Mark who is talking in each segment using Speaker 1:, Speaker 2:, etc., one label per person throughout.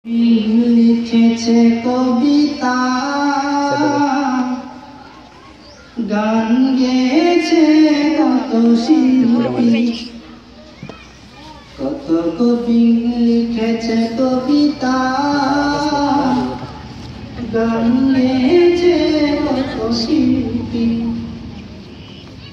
Speaker 1: লিখেছে কবিতা, গান গেয়েছে কত শিল্পী, কত কবি লিখেছে কবিতা, গান গেয়েছে কত শিল্পী।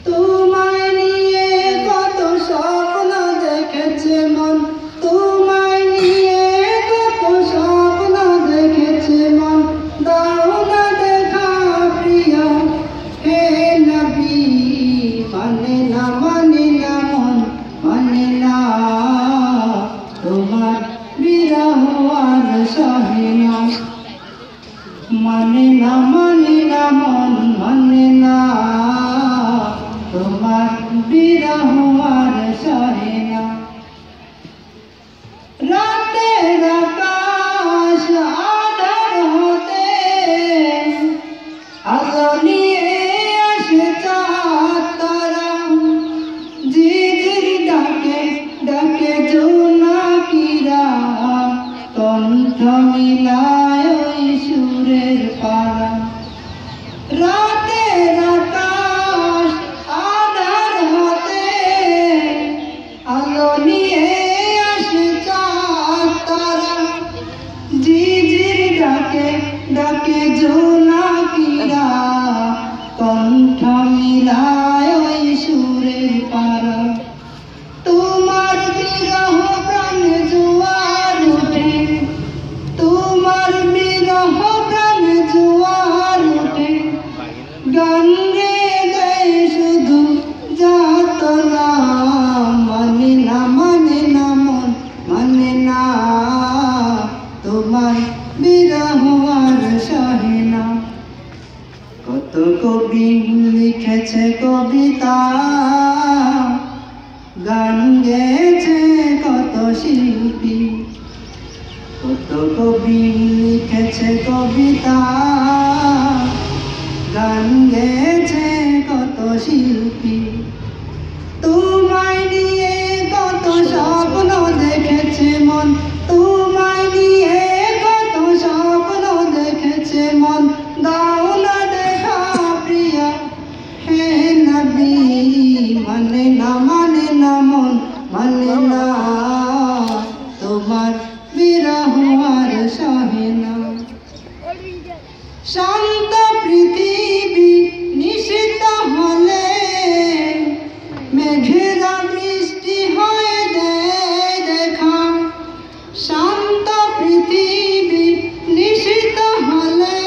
Speaker 1: তোমায় নিয়ে কত স্বপ্ন দেখেছে মন, তোমায় নিয়ে কত স্বপ্ন দেখেছে মন, দাও না দেখা প্রিয়া হে নবী। মানে না মন, মানে না তোমার বিরহ আর সহে না। মানে না মন, মানে না তোমার বিরহ আর সহে না। রাতের আকাশ আঁধার হতে আলো নিয়ে আসে চাঁদ তারা, ঝিঝির ডাকে ডাকে জোনাকিরা, কণ্ঠ মিলায় ওই সুরের পারা। রাতের আকাশ আঁধার হতে আলো নিয়ে আসে চাঁদ তারা, ঝিঝির ডাকে ডাকে জোনাকিরা, কণ্ঠ মিলায় ওই সুরের পারা। তোমার বিরহ প্রাণে জোয়ার ওঠে, তোমার বিরহ প্রাণে জোয়ার ওঠে, গান গেয়ে দেয় শুধু যাতনা। মানে না মন, মানে না তোমার বিরহ আর সহে না। কত কবি লিখেছে কবিতা, গান গেয়েছে কত শিল্পী, কত কবি লিখেছে কবিতা, গান গেয়েছে কত শিল্পী। তোমায় নিয়ে কত স্বপ্ন দেখেছে মন, তোমায় নিয়ে কত স্বপ্ন দেখেছে মন, দাও না দেখা প্রিয়া হে নবী। মানে না মন, মানে না তোমার বিরহ আর সহে না। শান্ত পৃথিবী নিশীত হলে মেঘেরা বৃষ্টি হয়ে দেয় দেখা, শান্ত পৃথিবী নিশীত হলে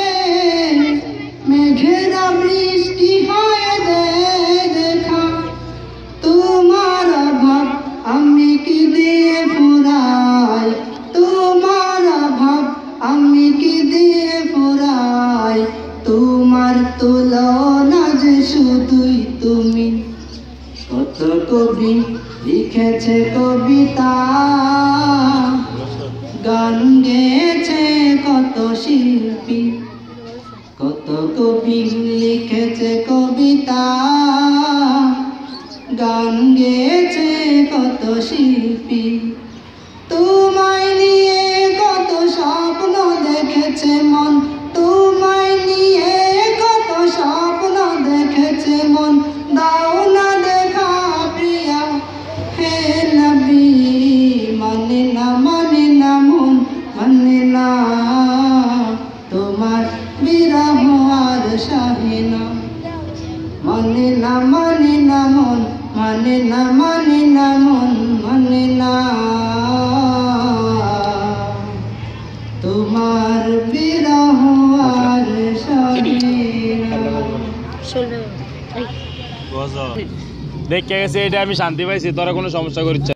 Speaker 1: মেঘেরা বৃষ্টি হয়ে দেয় দেখা। তোমার অভাব আমি কি দিয়ে ফুরাই, তোমার অভাব আমি কি দিয়ে ফুরাই, তোমার তুলনা যে শুধুই তুমি। কত কবি লিখেছে কবিতা, গান গেয়েছে কত শিল্পী, কত কবি লিখেছে কবিতা, গান গেয়েছে কত শিল্পী। তোমায় নিয়ে কত স্বপ্ন দেখেছে মন, তোমায় নিয়ে কত স্বপ্ন দেখেছে মন, দাও না দেখা প্রিয়া হে নবী। মানে না মন, মানে না তোমার বিরহ আর সহে না। মানে না মন, মানে না মন, মানে না তোমার বিরহ আর সহে না।
Speaker 2: দেখে গেছে এটা আমি শান্তি পাইছি, তোরা কোনো সমস্যা করিস।